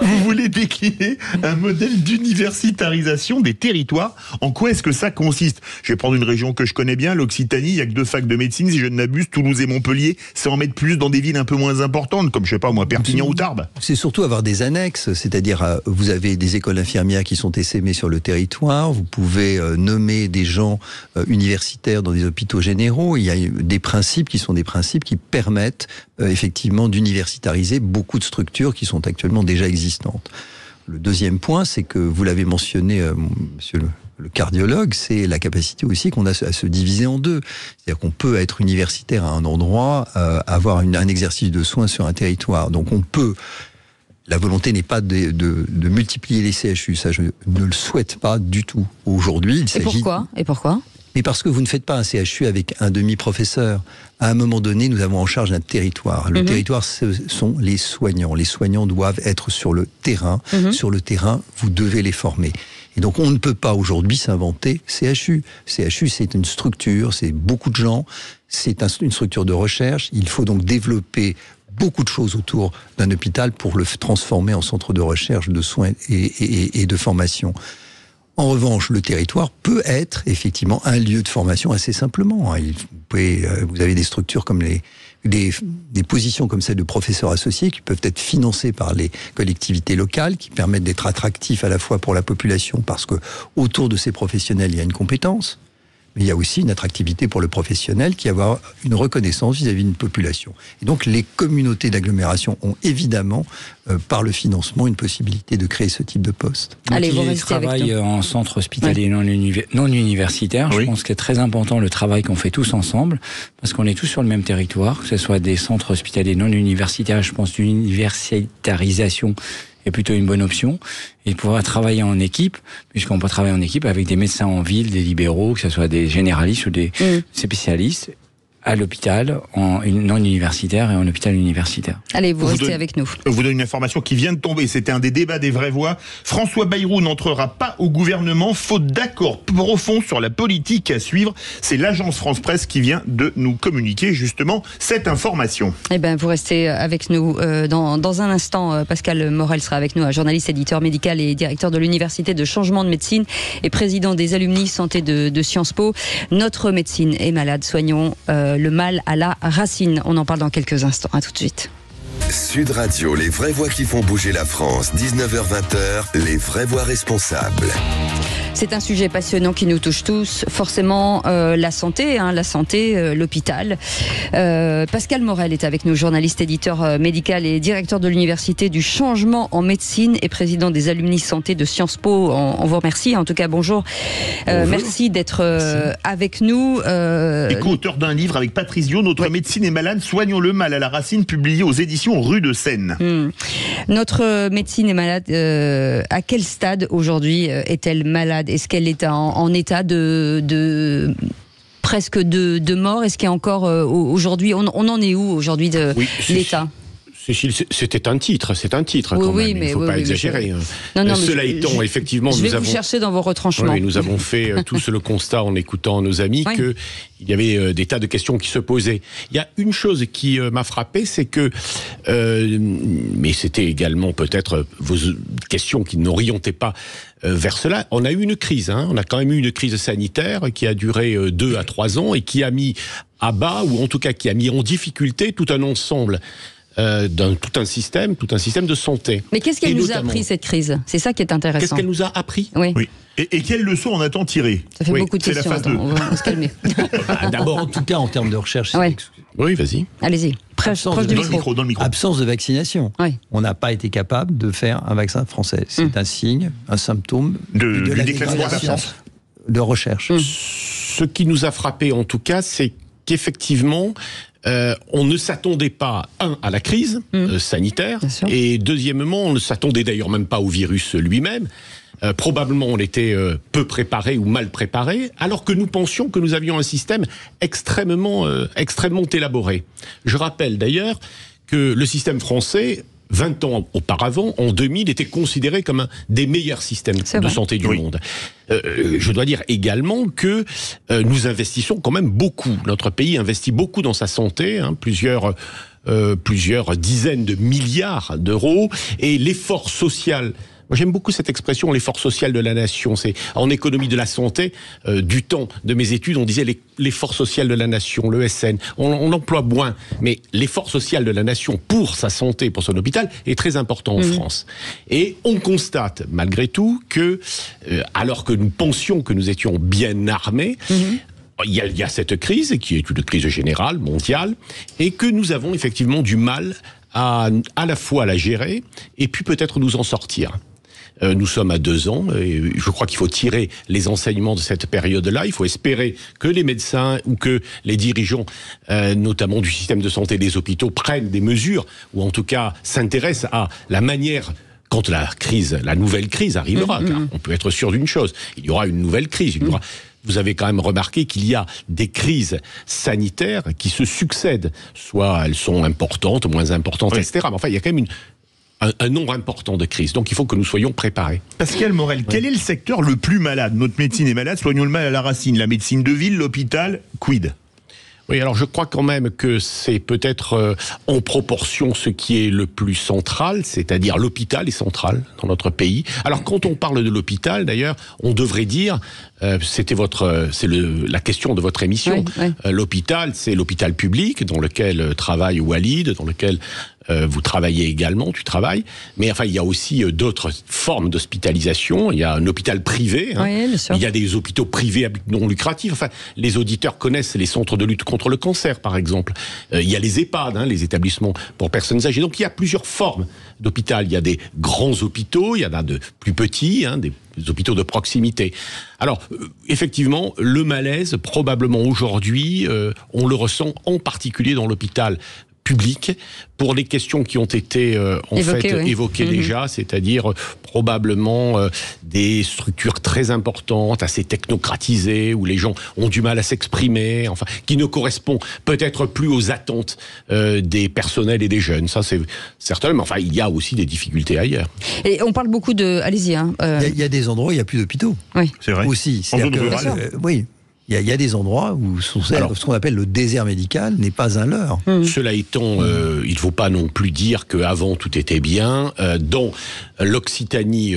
S3: Vous voulez décliner un modèle d'universitarisation des territoires. En quoi est-ce que ça consiste? Je vais prendre une région que je connais bien, l'Occitanie. Il n'y a que 2 facs de médecine, si je ne m'abuse, Toulouse et Montpellier. C'est en mettre plus dans des villes un peu moins importantes, comme, je sais pas moi, Perpignan ou Tarbes.
S6: C'est surtout avoir des annexes, c'est-à-dire vous avez des écoles infirmières qui sont essaimées sur le territoire, vous pouvez nommer des gens universitaires dans des hôpitaux généraux. Il y a des principes qui sont des principes qui permettent effectivement d'universitariser beaucoup de structures qui sont actuellement déjà existantes. Le deuxième point, c'est que vous l'avez mentionné, monsieur le cardiologue, c'est la capacité aussi qu'on a à se diviser en deux. C'est-à-dire qu'on peut être universitaire à un endroit, avoir un exercice de soins sur un territoire. Donc on peut... La volonté n'est pas de multiplier les CHU, ça je ne le souhaite pas du tout. Aujourd'hui, il s'agit...
S2: Et pourquoi ?
S6: Mais parce que vous ne faites pas un CHU avec un demi-professeur. À un moment donné, nous avons en charge un territoire. Le territoire, ce sont les soignants. Les soignants doivent être sur le terrain. Sur le terrain, vous devez les former. Et donc on ne peut pas aujourd'hui s'inventer CHU. CHU, c'est une structure, c'est beaucoup de gens, c'est une structure de recherche. Il faut donc développer beaucoup de choses autour d'un hôpital pour le transformer en centre de recherche, de soins et de formation. En revanche, le territoire peut être effectivement un lieu de formation assez simplement. Vous avez des structures comme des positions comme celle de professeurs associés qui peuvent être financées par les collectivités locales, qui permettent d'être attractifs à la fois pour la population parce que autour de ces professionnels il y a une compétence. Mais il y a aussi une attractivité pour le professionnel qui va avoir une reconnaissance vis-à-vis d'une population. Et donc les communautés d'agglomération ont évidemment, par le financement, une possibilité de créer ce type de poste.
S2: Allez, vous
S5: qui
S2: restez avec
S5: travaille
S2: nous.
S5: en centre hospitalier non universitaire, je pense qu'il est très important le travail qu'on fait tous ensemble, parce qu'on est tous sur le même territoire, que ce soit des centres hospitaliers non universitaires, je pense qu'une universitarisation est plutôt une bonne option, et de pouvoir travailler en équipe, puisqu'on peut travailler en équipe avec des médecins en ville, des libéraux, que ce soit des généralistes ou des spécialistes, à l'hôpital, en non universitaire et en hôpital universitaire.
S2: Allez, vous restez avec nous.
S3: Je vous donne une information qui vient de tomber. C'était un des débats des vraies voix. François Bayrou n'entrera pas au gouvernement, faute d'accord profond sur la politique à suivre. C'est l'agence France Presse qui vient de nous communiquer justement cette information.
S2: Eh ben, vous restez avec nous. Dans un instant, Pascal Morel sera avec nous, un journaliste, éditeur médical et directeur de l'Université de Changement de Médecine et président des alumni santé de Sciences Po. Notre médecine est malade. Soignons le mal à la racine. On en parle dans quelques instants. À tout de suite.
S1: Sud Radio, les vraies voix qui font bouger la France, 19h-20h, les vraies voix responsables.
S2: C'est un sujet passionnant qui nous touche tous. Forcément, la santé, l'hôpital. Pascal Morel est avec nous, journaliste, éditeur médical et directeur de l'Université du Changement en Médecine et président des alumni santé de Sciences Po. On vous remercie. En tout cas, bonjour. Merci d'être avec nous.
S3: Et co-auteur d'un livre avec Patrice Dio, Notre médecine est malade, soignons le mal à la racine, publié aux éditions Rue de Seine.
S2: Notre médecine est malade. À quel stade aujourd'hui est-elle malade ? Est-ce qu'elle est en état de presque de mort ? Est-ce qu'il y a encore aujourd'hui, on en est où aujourd'hui de l'état ?
S7: Cécile, c'est un titre quand même. Il ne faut pas exagérer. Cela étant, effectivement,
S2: je vais vous chercher dans vos retranchements.
S7: Oui, nous avons fait tous le constat en écoutant nos amis qu'il y avait des tas de questions qui se posaient. Il y a une chose qui m'a frappé, c'est que, mais c'était également peut-être vos questions qui n'orientaient pas vers cela. On a eu une crise, on a quand même eu une crise sanitaire qui a duré 2 à 3 ans et qui a mis à bas, ou en tout cas qui a mis en difficulté tout un ensemble tout un système de santé.
S2: Mais qu'est-ce qu'elle nous a appris, cette crise ? C'est ça qui est intéressant.
S7: Qu'est-ce qu'elle nous a appris ?
S2: Oui.
S3: Et quelles leçons en a-t-on tiré ?
S2: Ça fait beaucoup de questions.
S3: C'est la phase 2.
S2: On va se calmer.
S6: D'abord, en tout cas, en termes de recherche,
S7: oui, vas-y.
S2: Allez-y. Proche du micro.
S3: Dans le micro.
S6: Absence de vaccination.
S2: Oui.
S6: On n'a pas été capable de faire un vaccin français. C'est un signe, un symptôme de la dégradation de recherche.
S7: Ce qui nous a frappé, en tout cas, c'est qu'effectivement, on ne s'attendait pas, à la crise sanitaire, et deuxièmement, on ne s'attendait d'ailleurs même pas au virus lui-même. Probablement on était peu préparé ou mal préparé, alors que nous pensions que nous avions un système extrêmement élaboré. Je rappelle d'ailleurs que le système français, 20 ans auparavant, en 2000, était considéré comme un des meilleurs systèmes de santé du monde. Je dois dire également que nous investissons quand même beaucoup. Notre pays investit beaucoup dans sa santé, plusieurs dizaines de milliards d'euros, et l'effort social. Moi, j'aime beaucoup cette expression, l'effort social de la nation. C'est en économie de la santé, du temps de mes études, on disait l'effort social de la nation, l'ESN. On emploie moins, mais l'effort social de la nation pour sa santé, pour son hôpital, est très important en France. Et on constate, malgré tout, que, alors que nous pensions que nous étions bien armés, il y a cette crise, qui est une crise générale, mondiale, et que nous avons effectivement du mal à la fois la gérer, et puis peut-être nous en sortir. Nous sommes à 2 ans, et je crois qu'il faut tirer les enseignements de cette période-là. Il faut espérer que les médecins ou que les dirigeants, notamment du système de santé des hôpitaux, prennent des mesures, ou en tout cas s'intéressent à la manière, quand la nouvelle crise arrivera, car on peut être sûr d'une chose, il y aura une nouvelle crise, Vous avez quand même remarqué qu'il y a des crises sanitaires qui se succèdent. Soit elles sont importantes, moins importantes, etc. Mais enfin, il y a quand même un nombre important de crises. Donc il faut que nous soyons préparés.
S3: Pascal Morel, quel est le secteur le plus malade? Notre médecine est malade, soignons le mal à la racine. La médecine de ville, l'hôpital, quid?
S7: Oui, alors je crois quand même que c'est peut-être en proportion ce qui est le plus central, c'est-à-dire l'hôpital est central dans notre pays. Alors quand on parle de l'hôpital, d'ailleurs, on devrait dire, c'est la question de votre émission. Oui. L'hôpital, c'est l'hôpital public dans lequel travaille Walid, dans lequel vous travaillez également, tu travailles. Mais enfin, il y a aussi d'autres formes d'hospitalisation. Il y a un hôpital privé.
S2: Oui, bien sûr.
S7: Il y a des hôpitaux privés non lucratifs. Enfin, les auditeurs connaissent les centres de lutte contre le cancer, par exemple. Il y a les EHPAD, les établissements pour personnes âgées. Donc, il y a plusieurs formes d'hôpital. Il y a des grands hôpitaux, il y en a de plus petits, des hôpitaux de proximité. Alors, effectivement, le malaise, probablement aujourd'hui, on le ressent en particulier dans l'hôpital public, pour les questions qui ont été évoquées déjà, c'est-à-dire probablement des structures très importantes, assez technocratisées, où les gens ont du mal à s'exprimer, enfin, qui ne correspond peut-être plus aux attentes des personnels et des jeunes. Ça, c'est certain, mais enfin, il y a aussi des difficultés ailleurs.
S2: Et on parle beaucoup de... Allez-y.
S6: Il y a des endroits où il n'y a plus d'hôpitaux.
S2: Oui.
S3: C'est vrai.
S6: Aussi. Oui. Il y a des endroits où ce qu'on appelle le désert médical n'est pas un leurre.
S7: Cela étant, il ne faut pas non plus dire qu'avant tout était bien. Dans l'Occitanie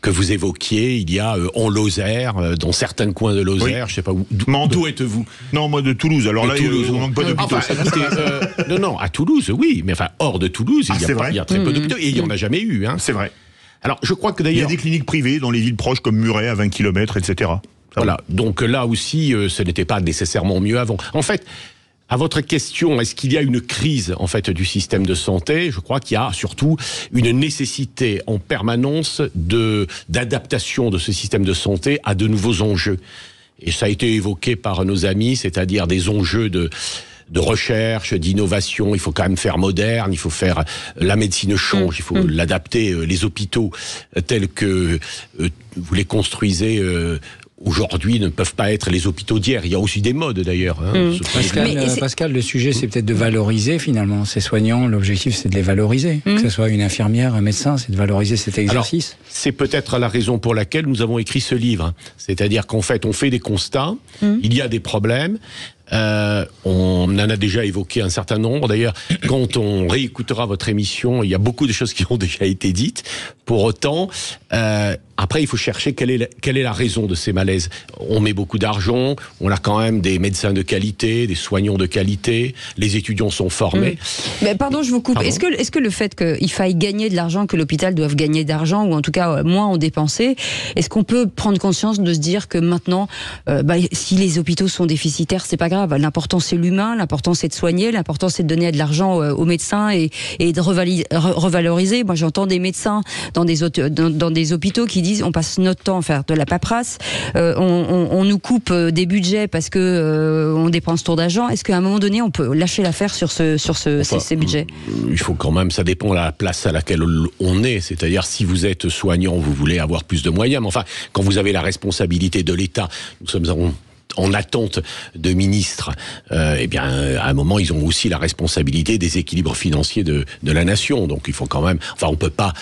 S7: que vous évoquiez, il y a en Lozère, dans certains coins de Lozère, je ne sais pas où. D'où êtes-vous?
S3: Non, moi de Toulouse. Alors là,
S7: Toulouse,
S3: on manque pas d'hôpitaux.
S7: Enfin, non, à Toulouse, oui, mais enfin hors de Toulouse, il y a très peu d'hôpitaux et il n'y en a jamais eu.
S3: C'est vrai.
S7: Alors, je crois que d'ailleurs,
S3: il y a des cliniques privées dans les villes proches comme Muret à 20 km, etc.
S7: Voilà, donc là aussi, ce n'était pas nécessairement mieux avant. En fait, à votre question, est-ce qu'il y a une crise en fait du système de santé? Je crois qu'il y a surtout une nécessité en permanence d'adaptation de ce système de santé à de nouveaux enjeux. Et ça a été évoqué par nos amis, c'est-à-dire des enjeux de recherche, d'innovation. Il faut quand même faire moderne, il faut faire... La médecine change, il faut l'adapter. Les hôpitaux tels que vous les construisez... aujourd'hui ne peuvent pas être les hôpitaux d'hier. Il y a aussi des modes d'ailleurs.
S5: Pascal, le sujet c'est peut-être de valoriser finalement ces soignants. L'objectif c'est de les valoriser. Que ce soit une infirmière, un médecin, c'est de valoriser cet exercice.
S7: Alors, c'est peut-être la raison pour laquelle nous avons écrit ce livre. C'est-à-dire qu'en fait on fait des constats, il y a des problèmes. On en a déjà évoqué un certain nombre. D'ailleurs, quand on réécoutera votre émission, il y a beaucoup de choses qui ont déjà été dites. Pour autant, après, il faut chercher quelle est la raison de ces malaises. On met beaucoup d'argent, on a quand même des médecins de qualité, des soignants de qualité, les étudiants sont formés.
S2: Mais pardon, je vous coupe. Est-ce que le fait qu'il faille gagner de l'argent, que l'hôpital doive gagner d'argent, ou en tout cas moins en dépenser, est-ce qu'on peut prendre conscience de se dire que maintenant, si les hôpitaux sont déficitaires, c'est pas grave. L'important c'est l'humain, l'important c'est de soigner, l'important c'est de donner de l'argent aux médecins et de revaloriser. Moi j'entends des médecins dans des hôpitaux qui disent on passe notre temps à faire de la paperasse, on nous coupe des budgets parce que on dépense trop d'argent. Est-ce qu'à un moment donné on peut lâcher l'affaire sur ces budgets?
S7: Il faut quand même, ça dépend de la place à laquelle on est, c'est-à-dire si vous êtes soignant, vous voulez avoir plus de moyens, mais enfin quand vous avez la responsabilité de l'État, nous sommes en attente de ministres, eh bien, à un moment, ils ont aussi la responsabilité des équilibres financiers de la nation. Donc, il faut quand même... Enfin, on peut pas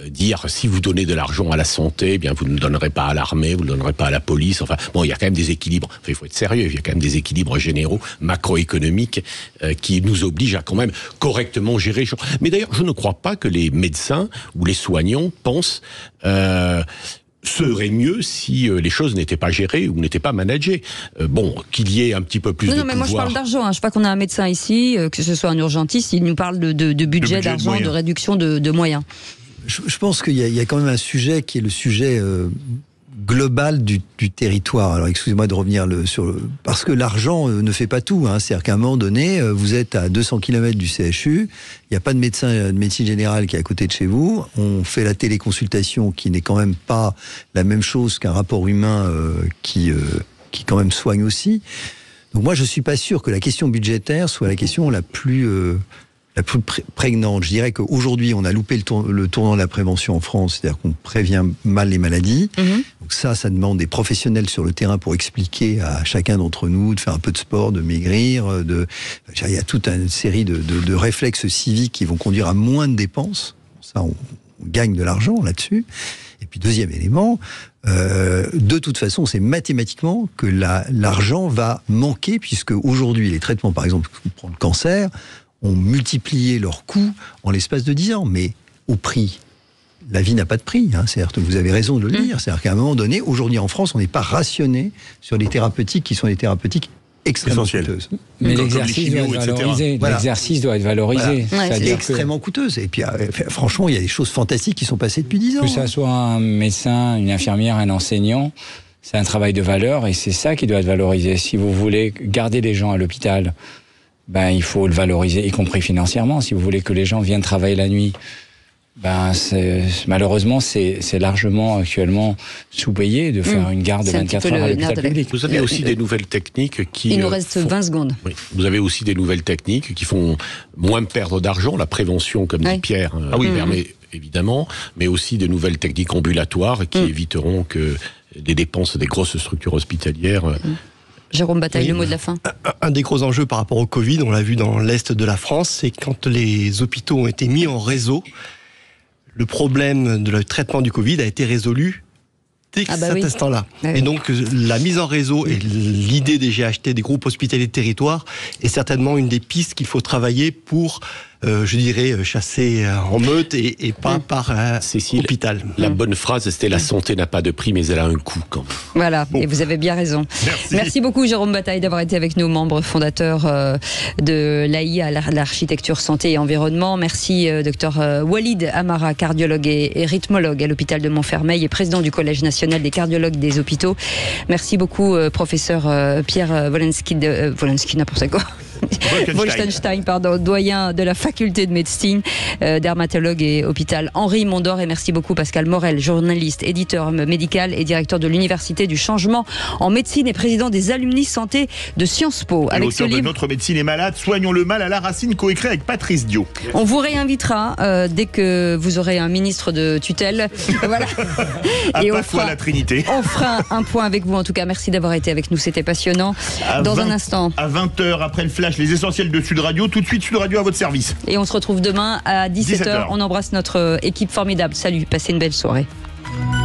S7: dire, si vous donnez de l'argent à la santé, eh bien, vous ne le donnerez pas à l'armée, vous ne le donnerez pas à la police. Enfin, bon, il y a quand même des équilibres. Enfin, il faut être sérieux. Il y a quand même des équilibres généraux, macroéconomiques, qui nous obligent à quand même correctement gérer. Mais d'ailleurs, je ne crois pas que les médecins ou les soignants pensent... serait mieux si les choses n'étaient pas gérées ou n'étaient pas managées. Qu'il y ait un petit peu plus de pouvoir...
S2: Non, mais moi je parle d'argent. Je sais pas qu'on a un médecin ici, que ce soit un urgentiste, il nous parle de budget, d'argent, de réduction de moyens.
S6: Je pense qu'il y a quand même un sujet qui est le sujet global du territoire. Alors excusez-moi de revenir parce que l'argent ne fait pas tout. C'est-à-dire qu'à un moment donné, vous êtes à 200 km du CHU, il n'y a pas de médecin de médecine générale qui est à côté de chez vous, on fait la téléconsultation qui n'est quand même pas la même chose qu'un rapport humain qui quand même soigne aussi. Donc moi je suis pas sûr que la question budgétaire soit la question la plus prégnante. Je dirais qu'aujourd'hui, on a loupé le tournant de la prévention en France, c'est-à-dire qu'on prévient mal les maladies. Donc ça demande des professionnels sur le terrain pour expliquer à chacun d'entre nous de faire un peu de sport, de maigrir. Il y a toute une série de réflexes civiques qui vont conduire à moins de dépenses. Ça, on gagne de l'argent là-dessus. Et puis deuxième élément, de toute façon, c'est mathématiquement que l'argent va manquer, puisque aujourd'hui, les traitements, par exemple, pour le cancer, ont multiplié leurs coûts en l'espace de 10 ans, mais au prix. La vie n'a pas de prix, hein. C'est-à-dire que vous avez raison de le dire. C'est-à-dire qu'à un moment donné, aujourd'hui en France, on n'est pas rationné sur les thérapeutiques qui sont des thérapeutiques extrêmement coûteuses.
S5: Mais l'exercice doit être valorisé.
S6: Voilà.
S5: L'exercice doit être valorisé.
S6: Voilà. C'est extrêmement coûteuse. Et puis, franchement, il y a des choses fantastiques qui sont passées depuis 10 ans.
S5: Que ça soit un médecin, une infirmière, un enseignant, c'est un travail de valeur et c'est ça qui doit être valorisé. Si vous voulez garder les gens à l'hôpital, ben, il faut le valoriser, y compris financièrement. Si vous voulez que les gens viennent travailler la nuit, ben, malheureusement, c'est largement actuellement sous-payé de faire une garde de 24 heures à l'hôpital public.
S7: Vous avez aussi des nouvelles techniques qui...
S2: Il nous reste 20 secondes.
S7: Oui. Vous avez aussi des nouvelles techniques qui font moins perdre d'argent. La prévention, comme dit Pierre, permet évidemment, mais aussi de nouvelles techniques ambulatoires qui éviteront que les dépenses des grosses structures hospitalières...
S2: Jérôme Bataille, le mot de la fin.
S4: Un des gros enjeux par rapport au Covid, on l'a vu dans l'Est de la France, c'est quand les hôpitaux ont été mis en réseau, le problème de le traitement du Covid a été résolu dès cet instant-là. Et donc, la mise en réseau et l'idée des GHT, des groupes hospitaliers de territoire, est certainement une des pistes qu'il faut travailler pour, je dirais, chasser en meute et pas par
S7: Cécile,
S4: hôpital.
S7: La bonne phrase, c'était la santé n'a pas de prix, mais elle a un coût quand même.
S2: Voilà, et vous avez bien raison. Merci beaucoup, Jérôme Bataille, d'avoir été avec nous, membre fondateur de l'AI à l'architecture santé et environnement. Merci, docteur Walid Amara, cardiologue et rythmologue à l'hôpital de Montfermeil et président du Collège national des cardiologues des hôpitaux. Merci beaucoup, professeur Pierre Wolensky, n'importe quoi. Wolstenstein, doyen de la faculté de médecine, dermatologue et hôpital Henri Mondor. Et merci beaucoup Pascal Morel, journaliste, éditeur médical et directeur de l'Université du Changement en médecine et président des alumni santé de Sciences Po.
S3: Avec ce livre, de Notre médecine est malade, soignons le mal à la racine, coécrit avec Patrice Dio.
S2: On vous réinvitera dès que vous aurez un ministre de tutelle. Voilà.
S3: Et on fera la Trinité.
S2: On fera un point avec vous. En tout cas, merci d'avoir été avec nous. C'était passionnant. Dans un instant.
S3: À 20h après le flash, les essentiels de Sud Radio. Tout de suite, Sud Radio à votre service.
S2: Et on se retrouve demain à 17h. On embrasse notre équipe formidable. Salut, passez une belle soirée.